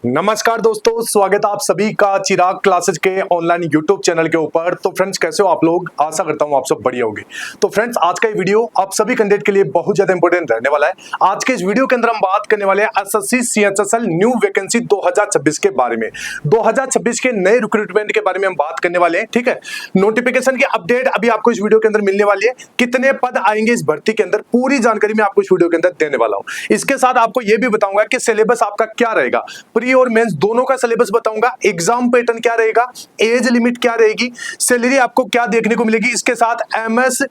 नमस्कार दोस्तों, स्वागत है आप सभी का चिराग क्लासेस के ऑनलाइन यूट्यूब चैनल के ऊपर। तो फ्रेंड्स, कैसे हो आप लोग? आशा करता हूं आप सब बढ़िया होंगे। तो फ्रेंड्स, आज का ये वीडियो आप सभी कैंडिडेट के लिए बहुत ज्यादा इंपॉर्टेंट रहने वाला है। आज के इस वीडियो के अंदर हम बात करने वाले हैं एसएससी सीएचएसएल न्यू वैकेंसी 2026 के बारे में। 2026 के नए रिक्रूटमेंट के बारे में हम बात करने वाले हैं। ठीक है, नोटिफिकेशन की अपडेट अभी आपको इस वीडियो के अंदर मिलने वाली है। कितने पद आएंगे इस भर्ती के अंदर, पूरी जानकारी मैं आपको इस वीडियो के अंदर देने वाला हूं। इसके साथ आपको यह भी बताऊंगा कि सिलेबस आपका क्या रहेगा, प्री और मेंस दोनों का सिलेबस बताऊंगा, एग्जाम पैटर्न क्या रहेगा, एज लिमिट क्या रहेगी, सैलरी आपको क्या देखने को मिलेगी। इसके साथ एमएस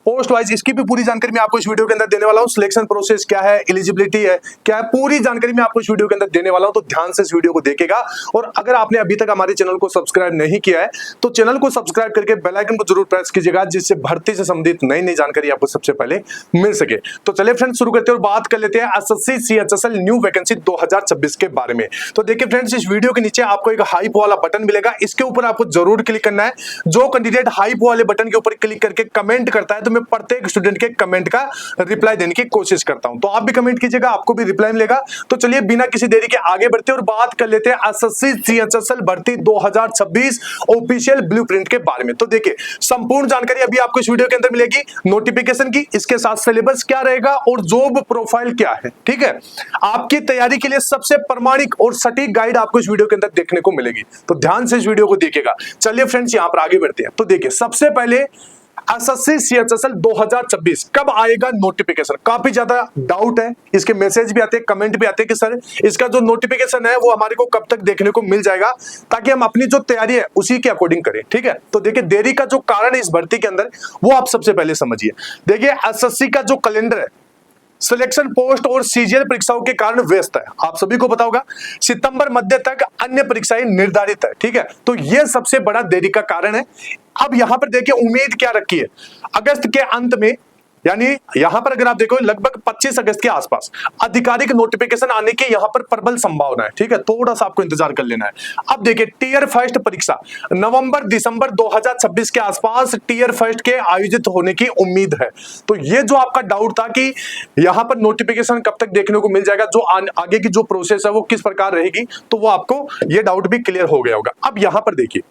पोस्ट वाइज इसकी भी पूरी जानकारी मैं आपको इस वीडियो के अंदर देने वाला हूं। सिलेक्शन प्रोसेस क्या है, एलिजिबिलिटी है क्या है, पूरी जानकारी मैं आपको इस वीडियो के अंदर देने वाला हूं। तो ध्यान से इस वीडियो को देखिएगा। और अगर आपने अभी तक हमारे चैनल को सब्सक्राइब नहीं किया है तो चैनल को सब्सक्राइब करके बेल आइकन को जरूर प्रेस कीजिएगा, जिससे भर्ती से संबंधित नई नई जानकारी आपको सबसे पहले मिल सके। तो चलिए फ्रेंड्स, शुरू करते हैं और बात कर लेते हैं एसएससी सीएचएसएल न्यू वैकेंसी 2026 के बारे में। तो देखिए फ्रेंड्स, इस वीडियो के नीचे आपको एक हाइप वाला बटन मिलेगा, इसके ऊपर आपको जरूर क्लिक करना है। जो कैंडिडेट हाइप वाले बटन के ऊपर क्लिक करके कमेंट करता है तो मैं प्रत्येक स्टूडेंट के कमेंट का रिप्लाई देने की कोशिश करता हूं। तो आप भी कमेंट कीजिएगा, आपको भी रिप्लाई मिलेगा। तो चलिए बिना किसी देरी के आगे बढ़ते हैं और बात कर लेते हैं एसएससी सीएचएसएल भर्ती 2026 ऑफिशियल ब्लूप्रिंट के बारे में। तो देखिए, संपूर्ण जानकारी अभी आपको इस वीडियो के अंदर मिलेगी, नोटिफिकेशन की, इसके साथ सिलेबस क्या रहेगा और जॉब प्रोफाइल क्या है। ठीक है, आपकी तैयारी के लिए सबसे प्रामाणिक और सटीक गाइड आपको इस वीडियो के अंदर देखने को मिलेगी। तो ध्यान से इस वीडियो को देखिएगा। चलिए फ्रेंड्स, यहां पर आगे बढ़ते हैं। तो देखिए, सबसे पहले एसएससी सीएचएसएल 2026 कब आएगा नोटिफिकेशन, काफी ज्यादा डाउट है। इसके मैसेज भी आते हैं, कमेंट भी आते हैं कि सर इसका जो नोटिफिकेशन है वो हमारे को कब तक देखने को मिल जाएगा, ताकि हम अपनी जो तैयारी है उसी के अकॉर्डिंग करें। ठीक है, तो देखिए, देरी का जो कारण है इस भर्ती के अंदर वो आप सबसे पहले समझिए। देखिए, एसएससी का जो कैलेंडर है सिलेक्शन पोस्ट और सीजीएल परीक्षाओं के कारण व्यस्त है। आप सभी को पता होगा, सितंबर मध्य तक अन्य परीक्षाएं निर्धारित है। ठीक है, तो यह सबसे बड़ा देरी का कारण है। अब यहां पर देखिए, उम्मीद क्या रखी है, अगस्त के अंत में, यानी यहां पर अगर आप देखो लगभग 25 अगस्त के आसपास आधिकारिक नोटिफिकेशन आने की यहां पर प्रबल संभावना है। ठीक है, थोड़ा सा आपको इंतजार कर लेना है। अब देखिए, टीयर फर्स्ट परीक्षा नवंबर दिसंबर 2026 के आसपास टीयर फर्स्ट के आयोजित होने की उम्मीद है। तो ये जो आपका डाउट था कि यहां पर नोटिफिकेशन कब तक देखने को मिल जाएगा, जो आगे की जो प्रोसेस है वो किस प्रकार रहेगी, तो वो आपको ये डाउट भी क्लियर हो गया होगा। अब यहां पर देखिए,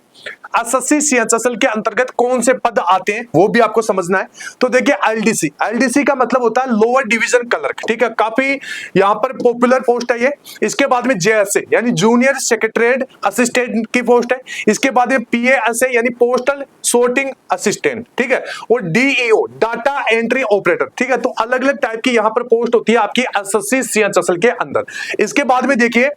एसएससी सीएचएसएल के अंतर्गत कौन से पद आते हैं वो भी आपको समझना है। तो देखिए, एलडीसी का मतलब होता है लोअर डिवीजन क्लर्क। ठीक है, काफी यहां पर पॉपुलर पोस्ट है ये। इसके बाद में जेएसए यानी जूनियर सेक्रेटरीट असिस्टेंट की पोस्ट है। इसके बाद में पीएएसए यानी पोस्टल sorting असिस्टेंट। ठीक है, और डीईओ डाटा एंट्री ऑपरेटर। ठीक है, तो अलग अलग टाइप की यहां पर पोस्ट होती है आपकी एसएससी सीएचएसएल के अंदर। इसके बाद में देखिए,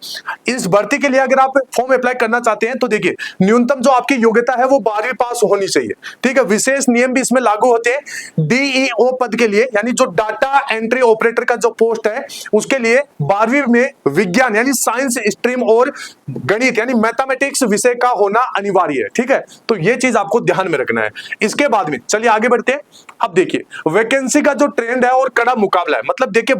इस भर्ती के लिए अगर आप फॉर्म अप्लाई करना चाहते हैं तो देखिए, न्यूनतम जो आपकी योग्यता है वो 12वीं पास होनी चाहिए। ठीक है, विशेष नियम भी इसमें लागू होते हैं। डीईओ पद के लिए यानी जो डाटा एंट्री ऑपरेटर का जो पोस्ट है उसके लिए 12वीं में विज्ञान यानी साइंस स्ट्रीम और गणित यानी मैथमेटिक्स विषय का होना अनिवार्य है। ठीक है, तो ये चीज आपको ध्यान में रखना है। इसके बाद में चलिए आगे बढ़ते हैं। अब देखिए, वैकेंसी का जो ट्रेंड है और कड़ा मुकाबला है, मतलब देखिए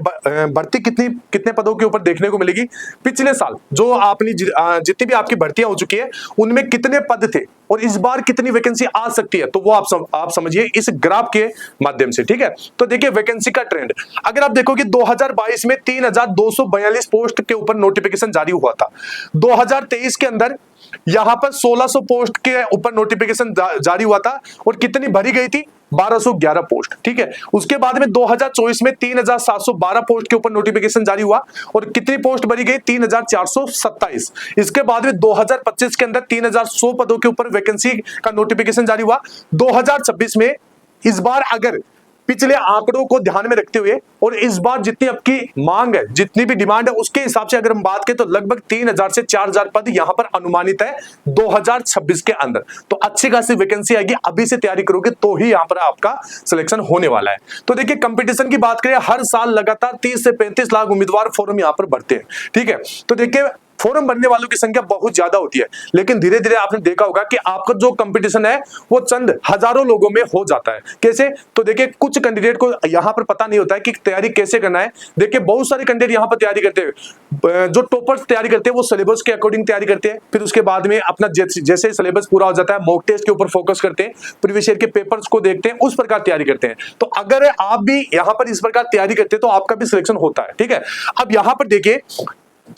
भर्ती कितने पदों के ऊपर देखने को मिलेगी। पिछले साल जो आपने जितनी भी आपकी भर्तियां हो चुकी है उनमें कितने पद थे और इस बार कितनी वैकेंसी आ सकती है, तो वो आप समझिए इस ग्राफ के माध्यम से। ठीक है, तो देखिए वैकेंसी का ट्रेंड, अगर आप देखोगे 2022 में 3242 पोस्ट के ऊपर नोटिफिकेशन जारी हुआ था। 2023 के अंदर यहां पर 1600 पोस्ट के ऊपर नोटिफिकेशन जारी हुआ था और कितनी भरी गई थी, 1211 पोस्ट। ठीक है, उसके बाद में 2024 में 3712 पोस्ट के ऊपर नोटिफिकेशन जारी हुआ और कितनी पोस्ट भरी गई, 3427। इसके बाद में 2025 के अंदर 3100 पदों के ऊपर वैकेंसी का नोटिफिकेशन जारी हुआ। 2026 में इस बार अगर पिछले आंकड़ों को ध्यान में रखते हुए और इस बार जितनी आपकी मांग है, जितनी भी डिमांड है उसके हिसाब से अगर हम बात करें तो लगभग 3000 से 4000 पद यहां पर अनुमानित है 2026 के अंदर। तो अच्छी खासी वैकेंसी आएगी, अभी से तैयारी करोगे तो ही यहां पर आपका सिलेक्शन होने वाला है। तो देखिए, कंपटीशन की बात करें, हर साल लगातार 30 से 35 लाख उम्मीदवार फॉर्म यहां पर भरते हैं। ठीक है, तो देखिए फॉर्म भरने वालों की संख्या बहुत ज्यादा होती है, लेकिन धीरे धीरे आपने देखा होगा कि आपका जो कंपटीशन है वो चंद हजारों लोगों में हो जाता है। कैसे, तो देखिए कुछ कैंडिडेट को यहां पर पता नहीं होता है कि तैयारी कैसे करना है। देखिए बहुत सारे कैंडिडेट यहां पर तैयारी करते हैं, जो टॉपर्स तैयारी करते हैं वो सिलेबस के अकॉर्डिंग तैयारी करते हैं, फिर उसके बाद में अपना जैसे सिलेबस पूरा हो जाता है मॉक टेस्ट के ऊपर फोकस करते हैं, प्रीवियस ईयर के पेपर्स को देखते हैं, उस प्रकार तैयारी करते हैं। तो अगर आप भी यहां पर इस प्रकार तैयारी करते हैं तो आपका भी सिलेक्शन होता है। ठीक है, अब यहां पर देखिए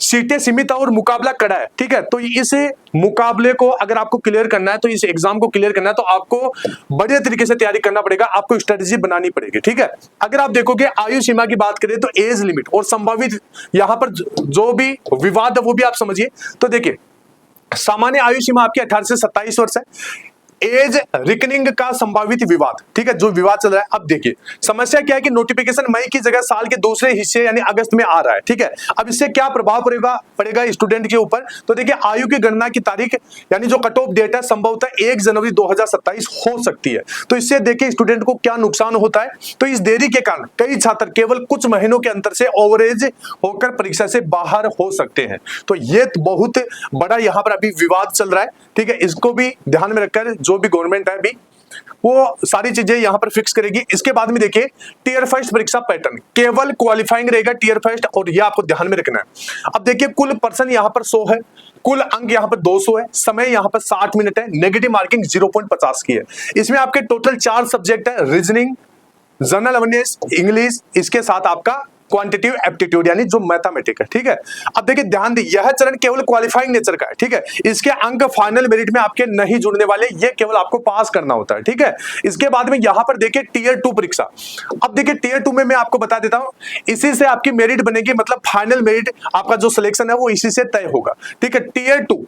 सीटें सीमित और मुकाबला कड़ा है, ठीक है। तो इस मुकाबले को अगर आपको क्लियर करना है, तो इस एग्जाम को क्लियर करना है, तो आपको बढ़िया तरीके से तैयारी करना पड़ेगा, आपको स्ट्रेटेजी बनानी पड़ेगी, ठीक है। अगर आप देखोगे आयु सीमा की बात करें तो एज लिमिट और संभावित यहां पर जो भी विवाद है वो भी आप समझिए। तो देखिए सामान्य आयु सीमा आपकी 18 से 27 वर्ष है। एज रिकनिंग का संभावित विवाद, ठीक है, जो विवाद चल रहा है। अब देखिए समस्या क्या है कि नोटिफिकेशन मई की जगह साल के दूसरे हिस्से यानी अगस्त में आ रहा है, ठीक है। अब इससे क्या प्रभाव पड़ेगा स्टूडेंट के ऊपर। तो देखिए आयु की गणना की तारीख यानी जो कट ऑफ डेट है संभवतः 1 जनवरी 2027 हो सकती है। तो इससे देखिए स्टूडेंट को क्या नुकसान होता है। तो इस देरी के कारण कई छात्र केवल कुछ महीनों के अंतर से ओवरेज होकर परीक्षा से बाहर हो सकते हैं। तो ये बहुत बड़ा यहाँ पर अभी विवाद चल रहा है, ठीक है। इसको भी ध्यान में रखकर जो भी गवर्नमेंट है अभी वो सारी चीजें यहां पर फिक्स करेगी। इसके बाद में देखिए टीयर फर्स्ट परीक्षा पैटर्न केवल क्वालिफाइंग रहेगा टीयर फर्स्ट, और ये आपको ध्यान में रखना है। अब देखिए कुल पर्सन यहां पर 100 है, कुल अंक यहां पर 200 है, समय यहां पर 60 मिनट है, नेगेटिव मार्किंग 0.50 की है। इसमें आपके टोटल 4 सब्जेक्ट है, रीजनिंग, जनरल अवेयरनेस, इंग्लिश, इसके साथ आपका क्वांटिटिव एप्टीट्यूड यानी जो मैथमेटिक है, ठीक है। अब देखिए ध्यान दी यह चरण केवल क्वालिफाइंग नेचर का है, ठीक है। इसके अंक फाइनल मेरिट में आपके नहीं जुड़ने वाले, ये केवल आपको पास करना होता है, ठीक है। इसके बाद में यहां पर देखिए टीयर 2 परीक्षा। अब देखिए टीयर 2 में मैं आपको बता देता हूं, इसी से आपकी मेरिट बनेगी, मतलब फाइनल मेरिट आपका जो सिलेक्शन है वो इसी से तय होगा, ठीक है। टीयर 2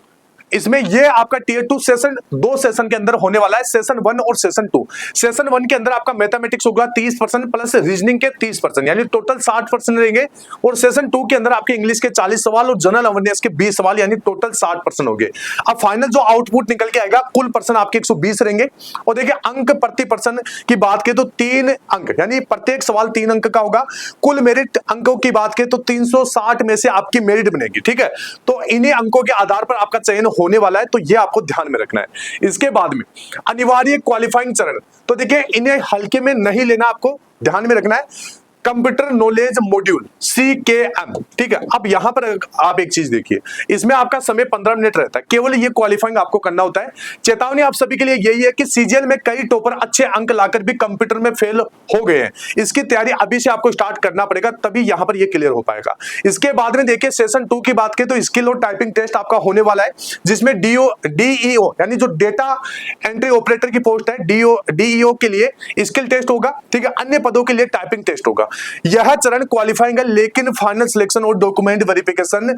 इसमें ये आपका टीयर 2 सेशन 2 सेशन के अंदर होने वाला है, सेशन 1 और सेशन 2। सेशन 1 के अंदर आपका मैथमेटिक्स होगा 30% प्लस रीजनिंग के 30%, यानी टोटल 60% रहेंगे। और सेशन 2 के अंदर आपके इंग्लिश के 40 सवाल और जनरल अवेयरनेस के 20 सवाल, यानी टोटल 60% हो गए। अब फाइनल जो आउटपुट निकल के आएगा, कुल पर्सन आपके 120 रहेंगे। और देखिए अंक प्रति पर्सन की बात करें तो 3 अंक, यानी प्रत्येक सवाल 3 अंक का होगा। कुल मेरिट अंकों की बात करें तो 360 में से आपकी मेरिट बनेगी, ठीक है। तो इन्हीं अंकों के आधार पर आपका चयन होने वाला है, तो ये आपको ध्यान में रखना है। इसके बाद में अनिवार्य क्वालिफाइंग चरण, तो देखिए इन्हें हल्के में नहीं लेना, आपको ध्यान में रखना है। कंप्यूटर नॉलेज मॉड्यूल CKM, ठीक है। अब यहां पर आप एक चीज देखिए, इसमें आपका समय 15 मिनट रहता है, केवल ये क्वालिफाइंग आपको करना होता है। चेतावनी आप सभी के लिए यही है कि सीजीएल में कई टॉपर अच्छे अंक लाकर भी कंप्यूटर में फेल हो गए हैं। इसकी तैयारी अभी से आपको स्टार्ट करना पड़ेगा, तभी यहां पर ये क्लियर हो पाएगा। इसके बाद में देखिए सेशन 2 की बात करें तो स्किल और टाइपिंग टेस्ट आपका होने वाला है, जिसमें DEO यानी जो डेटा एंट्री ऑपरेटर की पोस्ट है, DEO के लिए स्किल टेस्ट होगा, ठीक है। अन्य पदों के लिए टाइपिंग टेस्ट होगा। यह चरण क्वालिफाइंग है, लेकिन फाइनल सिलेक्शन और डॉक्यूमेंट वेरिफिकेशन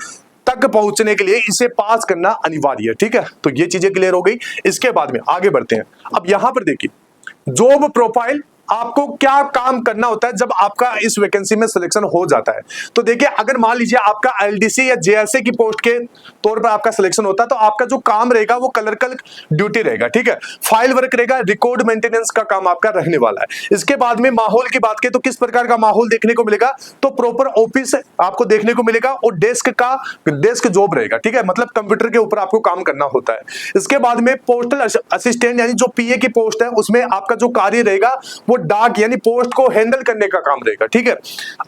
तक पहुंचने के लिए इसे पास करना अनिवार्य है, ठीक है। तो ये चीजें क्लियर हो गई। इसके बाद में आगे बढ़ते हैं। अब यहां पर देखिए जॉब प्रोफाइल, आपको क्या काम करना होता है जब आपका इस वैकेंसी में सिलेक्शन हो जाता है। तो देखिए अगर मान लीजिए आपका LDC या JSA की पोस्ट के तौर पर आपका सिलेक्शन होता है, तो आपका जो काम रहेगा वो क्लर्कल ड्यूटी रहेगा, ठीक है। फाइल वर्क रहेगा, रिकॉर्ड मेंटेनेंस का काम आपका रहने वाला है। इसके बाद में माहौल की बात करें तो किस प्रकार का माहौल देखने को मिलेगा, तो प्रॉपर ऑफिस आपको देखने को मिलेगा और डेस्क जॉब रहेगा, ठीक है। मतलब कंप्यूटर के ऊपर आपको काम करना होता है। इसके बाद में पोस्टल असिस्टेंट यानी जो PA की पोस्ट है, उसमें आपका जो कार्य रहेगा वो डाक यानी पोस्ट को हैंडल करने का काम रहेगा, ठीक है।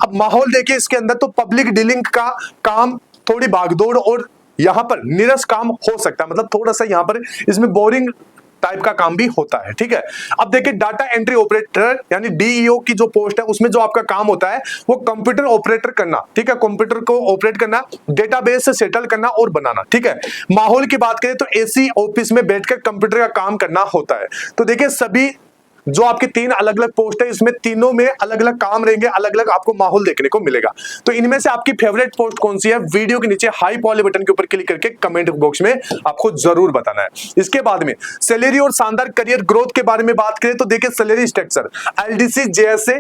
अब माहौल देखिए इसके अंदर तो पब्लिक डीलिंग का काम, थोड़ी भागदौड़ और यहां पर नीरस काम हो सकता है, मतलब थोड़ा सा यहां पर इसमें बोरिंग टाइप का काम भी होता है, ठीक है। अब देखिए डाटा एंट्री ऑपरेटर यानी DEO की जो पोस्ट है, उसमें जो आपका काम होता है वो कंप्यूटर ऑपरेटर करना, ठीक है। कंप्यूटर को ऑपरेट करना, डेटाबेस सेटल करना और बनाना, ठीक है। माहौल की बात करें तो AC ऑफिस में बैठकर कंप्यूटर का काम करना होता है। तो देखिए सभी जो आपकी 3 अलग अलग पोस्ट है, इसमें तीनों में अलग अलग काम रहेंगे, अलग अलग आपको माहौल देखने को मिलेगा। तो इनमें से आपकी फेवरेट पोस्ट कौन सी है, वीडियो के नीचे हाई वाले बटन के ऊपर क्लिक करके कमेंट बॉक्स में आपको जरूर बताना है। इसके बाद में सैलरी और शानदार करियर ग्रोथ के बारे में बात करें तो देखिए सैलरी स्ट्रक्चर LDC JSA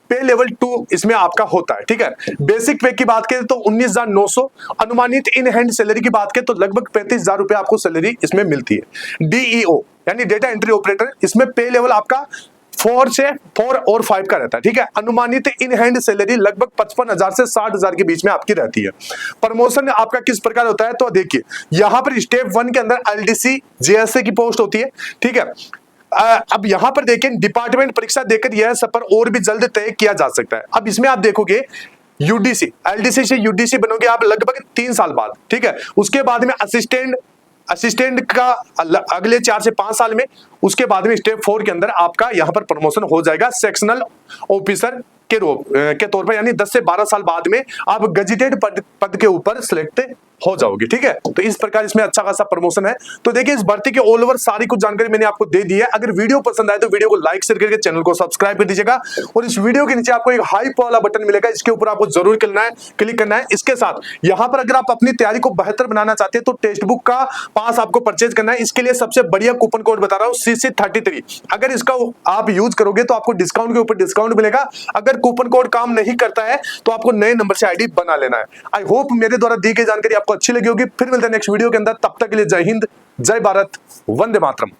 पे लेवल 2 इसमें आपका होता है, ठीक है। बेसिक पे की बात करें तो 19,900, अनुमानित इन हैंड सैलरी की बात करें तो लगभग 35,000 रुपए आपको सैलरी इसमें मिलती है। DEO यानी डेटा एंट्री ऑपरेटर, इसमें पे लेवल आपका 4 और 5 का रहता है, ठीक है। अनुमानित इन हैंड सैलरी लगभग 55,000 से 60,000 के बीच में आपकी रहती है। प्रमोशन आपका किस प्रकार होता है, तो देखिए यहां पर स्टेप 1 के अंदर LDC JSA की पोस्ट होती है, ठीक है। अब यहां पर देखें डिपार्टमेंट परीक्षा देकर यह सफर और भी जल्द तय किया जा सकता है। अब इसमें आप देखोगे UDC LDC से UDC बनोगे आप लगभग 3 साल बाद, ठीक है। उसके बाद में असिस्टेंट का अगले 4 से 5 साल में, उसके बाद में स्टेप 4 के अंदर आपका यहां पर प्रमोशन हो जाएगा सेक्शनल ऑफिसर के तौर पर, यानी 10 से 12 साल बाद में आप गजेटेड पद के ऊपर सिलेक्ट हो जाओगे। ठीक है, तो इस प्रकार इसमें अच्छा खासा प्रमोशन है। तो देखिए इस भर्ती के ऑल ओवर सारी कुछ जानकारी मैंने आपको दे दी है। अगर वीडियो पसंद आए तो वीडियो को लाइक शेयर करके चैनल को सब्सक्राइब कर दीजिएगा, और इस वीडियो के नीचे आपको एक हाइप वाला बटन मिलेगा, इसके ऊपर आपको जरूर क्लिक करना है। इसके साथ यहाँ पर अगर आप अपनी तैयारी को बेहतर बनाना चाहते हैं तो टेक्स्ट बुक का पास आपको परचेज करना है। इसके लिए सबसे बढ़िया कूपन कोड बता रहा हूँ, CC33। अगर इसका आप यूज करोगे तो आपको डिस्काउंट के ऊपर डिस्काउंट मिलेगा। अगर कूपन कोड काम नहीं करता है तो आपको नए नंबर से आईडी बना लेना है। आई होप मेरे द्वारा दी गई जानकारी आपको अच्छी लगी होगी। फिर मिलते हैं नेक्स्ट वीडियो के अंदर, तब तक के लिए जय हिंद, जय भारत, वंदे मातरम।